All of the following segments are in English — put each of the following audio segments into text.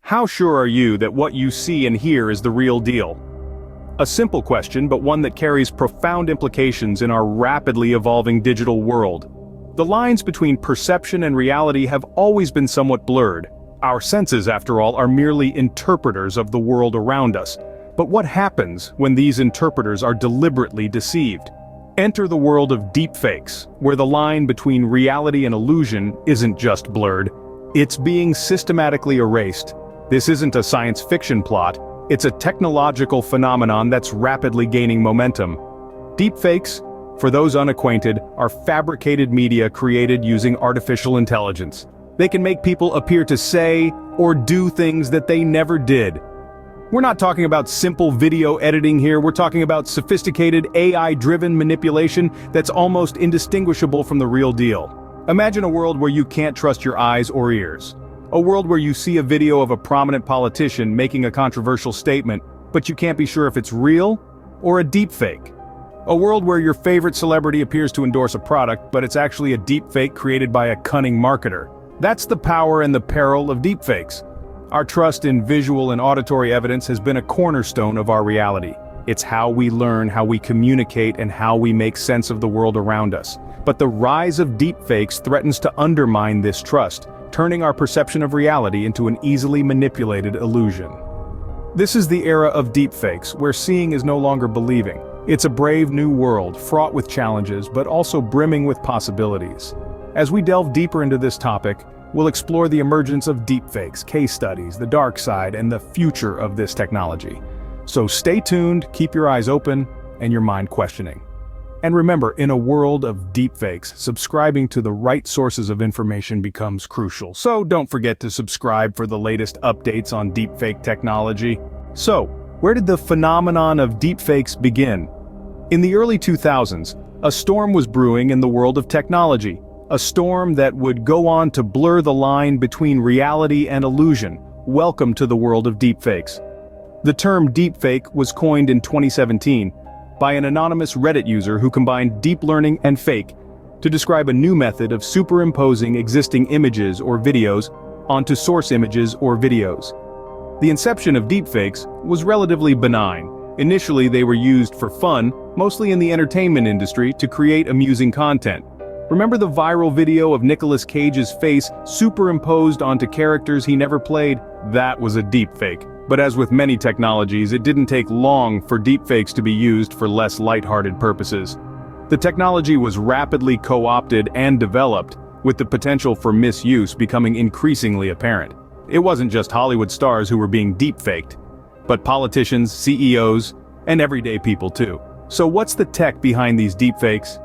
How sure are you that what you see and hear is the real deal? A simple question, but one that carries profound implications in our rapidly evolving digital world. The lines between perception and reality have always been somewhat blurred. Our senses, after all, are merely interpreters of the world around us. But what happens when these interpreters are deliberately deceived? Enter the world of deepfakes, where the line between reality and illusion isn't just blurred, it's being systematically erased. This isn't a science fiction plot, it's a technological phenomenon that's rapidly gaining momentum. Deepfakes, for those unacquainted, are fabricated media created using artificial intelligence. They can make people appear to say or do things that they never did. We're not talking about simple video editing here, we're talking about sophisticated AI-driven manipulation that's almost indistinguishable from the real deal. Imagine a world where you can't trust your eyes or ears. A world where you see a video of a prominent politician making a controversial statement, but you can't be sure if it's real or a deepfake. A world where your favorite celebrity appears to endorse a product, but it's actually a deepfake created by a cunning marketer. That's the power and the peril of deepfakes. Our trust in visual and auditory evidence has been a cornerstone of our reality. It's how we learn, how we communicate, and how we make sense of the world around us. But the rise of deepfakes threatens to undermine this trust, turning our perception of reality into an easily manipulated illusion. This is the era of deepfakes, where seeing is no longer believing. It's a brave new world, fraught with challenges, but also brimming with possibilities. As we delve deeper into this topic, we'll explore the emergence of deepfakes, case studies, the dark side, and the future of this technology. So stay tuned, keep your eyes open, and your mind questioning. And remember, in a world of deepfakes, subscribing to the right sources of information becomes crucial. So don't forget to subscribe for the latest updates on deepfake technology. So, where did the phenomenon of deepfakes begin? In the early 2000s, a storm was brewing in the world of technology. A storm that would go on to blur the line between reality and illusion. Welcome to the world of deepfakes. The term deepfake was coined in 2017 by an anonymous Reddit user who combined deep learning and fake to describe a new method of superimposing existing images or videos onto source images or videos. The inception of deepfakes was relatively benign. Initially, they were used for fun, mostly in the entertainment industry, to create amusing content. Remember the viral video of Nicolas Cage's face superimposed onto characters he never played? That was a deepfake. But as with many technologies, it didn't take long for deepfakes to be used for less lighthearted purposes. The technology was rapidly co-opted and developed, with the potential for misuse becoming increasingly apparent. It wasn't just Hollywood stars who were being deepfaked, but politicians, CEOs, and everyday people too. So what's the tech behind these deepfakes?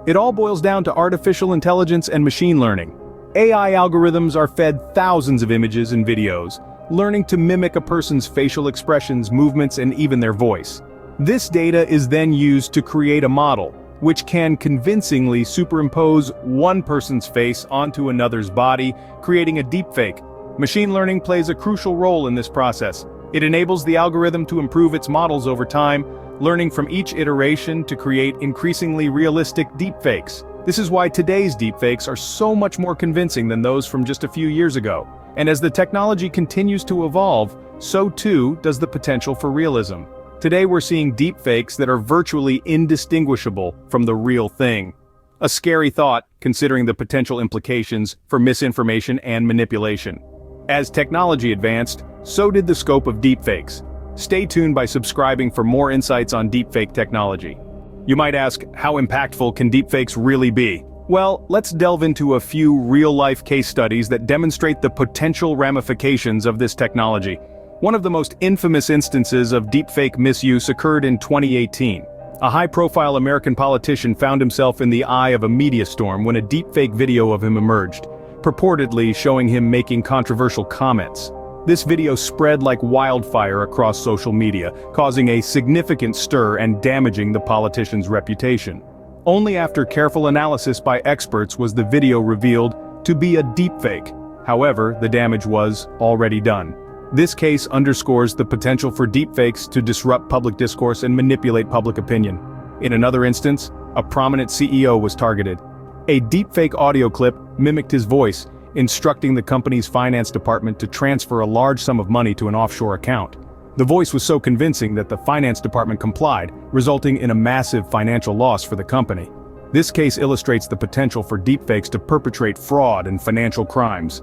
It all boils down to artificial intelligence and machine learning. AI algorithms are fed thousands of images and videos, learning to mimic a person's facial expressions, movements, and even their voice. This data is then used to create a model, which can convincingly superimpose one person's face onto another's body, creating a deepfake. Machine learning plays a crucial role in this process. It enables the algorithm to improve its models over time, learning from each iteration to create increasingly realistic deepfakes. This is why today's deepfakes are so much more convincing than those from just a few years ago. And as the technology continues to evolve, so too does the potential for realism. Today we're seeing deepfakes that are virtually indistinguishable from the real thing. A scary thought, considering the potential implications for misinformation and manipulation. As technology advanced, so did the scope of deepfakes. Stay tuned by subscribing for more insights on deepfake technology. You might ask, how impactful can deepfakes really be? Well, let's delve into a few real-life case studies that demonstrate the potential ramifications of this technology. One of the most infamous instances of deepfake misuse occurred in 2018. A high-profile American politician found himself in the eye of a media storm when a deepfake video of him emerged, purportedly showing him making controversial comments. This video spread like wildfire across social media, causing a significant stir and damaging the politician's reputation. Only after careful analysis by experts was the video revealed to be a deepfake. However, the damage was already done. This case underscores the potential for deepfakes to disrupt public discourse and manipulate public opinion. In another instance, a prominent CEO was targeted. A deepfake audio clip mimicked his voice, instructing the company's finance department to transfer a large sum of money to an offshore account. The voice was so convincing that the finance department complied, resulting in a massive financial loss for the company. This case illustrates the potential for deepfakes to perpetrate fraud and financial crimes.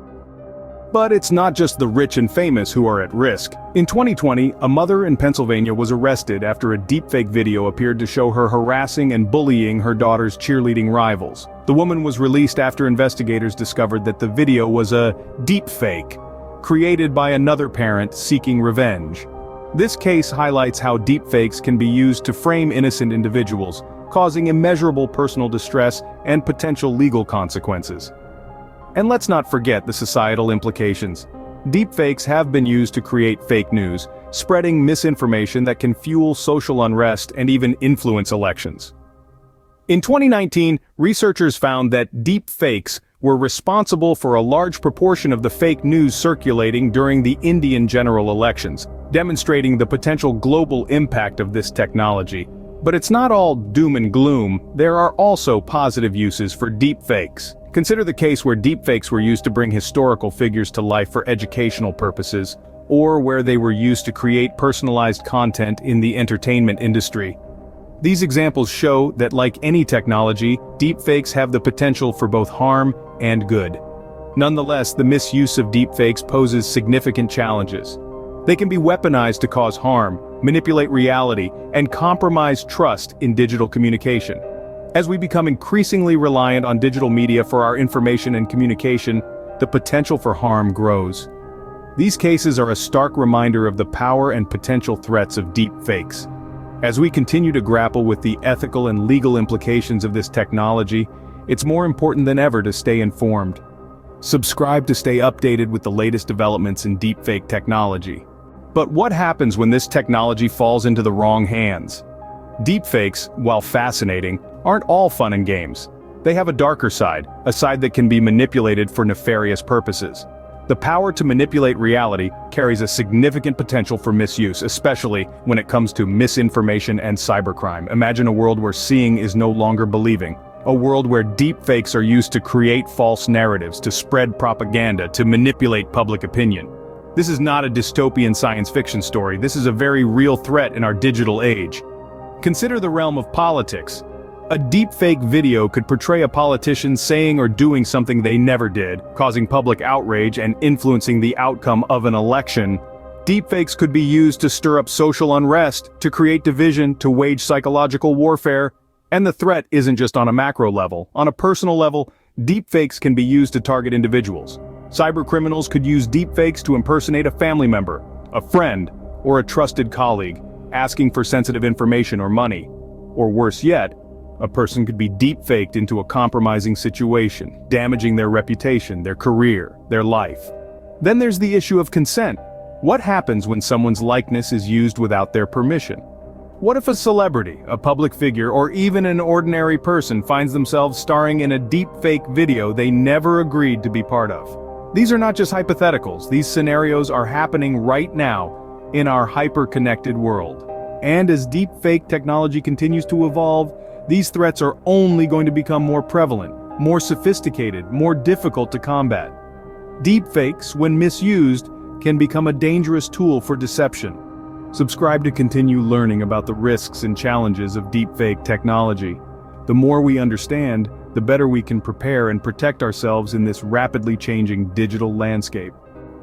But it's not just the rich and famous who are at risk. In 2020, a mother in Pennsylvania was arrested after a deepfake video appeared to show her harassing and bullying her daughter's cheerleading rivals. The woman was released after investigators discovered that the video was a deepfake, created by another parent seeking revenge. This case highlights how deepfakes can be used to frame innocent individuals, causing immeasurable personal distress and potential legal consequences. And let's not forget the societal implications. Deepfakes have been used to create fake news, spreading misinformation that can fuel social unrest and even influence elections. In 2019, researchers found that deepfakes were responsible for a large proportion of the fake news circulating during the Indian general elections, demonstrating the potential global impact of this technology. But it's not all doom and gloom. There are also positive uses for deepfakes. Consider the case where deepfakes were used to bring historical figures to life for educational purposes, or where they were used to create personalized content in the entertainment industry. These examples show that, like any technology, deepfakes have the potential for both harm and good. Nonetheless, the misuse of deepfakes poses significant challenges. They can be weaponized to cause harm, manipulate reality, and compromise trust in digital communication. As we become increasingly reliant on digital media for our information and communication, the potential for harm grows. These cases are a stark reminder of the power and potential threats of deepfakes. As we continue to grapple with the ethical and legal implications of this technology, it's more important than ever to stay informed. Subscribe to stay updated with the latest developments in deepfake technology. But what happens when this technology falls into the wrong hands? Deepfakes, while fascinating, aren't all fun and games. They have a darker side, a side that can be manipulated for nefarious purposes. The power to manipulate reality carries a significant potential for misuse, especially when it comes to misinformation and cybercrime. Imagine a world where seeing is no longer believing. A world where deepfakes are used to create false narratives, to spread propaganda, to manipulate public opinion. This is not a dystopian science fiction story. This is a very real threat in our digital age. Consider the realm of politics. A deepfake video could portray a politician saying or doing something they never did, causing public outrage and influencing the outcome of an election. Deepfakes could be used to stir up social unrest, to create division, to wage psychological warfare. And the threat isn't just on a macro level. On a personal level, deepfakes can be used to target individuals. Cybercriminals could use deepfakes to impersonate a family member, a friend, or a trusted colleague, asking for sensitive information or money. Or worse yet, a person could be deepfaked into a compromising situation, damaging their reputation, their career, their life. Then there's the issue of consent. What happens when someone's likeness is used without their permission? What if a celebrity, a public figure, or even an ordinary person finds themselves starring in a deepfake video they never agreed to be part of? These are not just hypotheticals. These scenarios are happening right now in our hyper-connected world. And as deepfake technology continues to evolve, these threats are only going to become more prevalent, more sophisticated, more difficult to combat. Deepfakes, when misused, can become a dangerous tool for deception. Subscribe to continue learning about the risks and challenges of deepfake technology. The more we understand, the better we can prepare and protect ourselves in this rapidly changing digital landscape.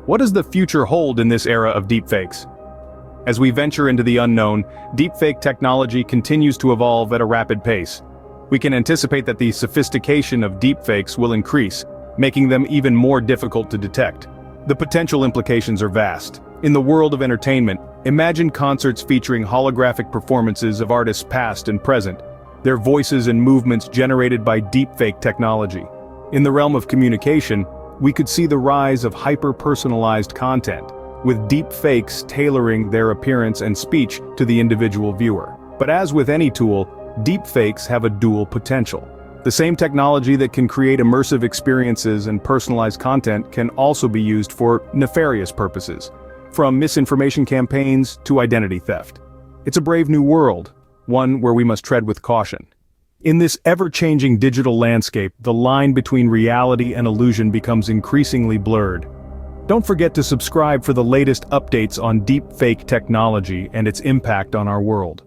What does the future hold in this era of deepfakes? As we venture into the unknown, deepfake technology continues to evolve at a rapid pace. We can anticipate that the sophistication of deepfakes will increase, making them even more difficult to detect. The potential implications are vast. In the world of entertainment, imagine concerts featuring holographic performances of artists past and present, their voices and movements generated by deepfake technology. In the realm of communication, we could see the rise of hyper-personalized content, with deepfakes tailoring their appearance and speech to the individual viewer. But as with any tool, deepfakes have a dual potential. The same technology that can create immersive experiences and personalized content can also be used for nefarious purposes, from misinformation campaigns to identity theft. It's a brave new world, one where we must tread with caution. In this ever-changing digital landscape, the line between reality and illusion becomes increasingly blurred. Don't forget to subscribe for the latest updates on deepfake technology and its impact on our world.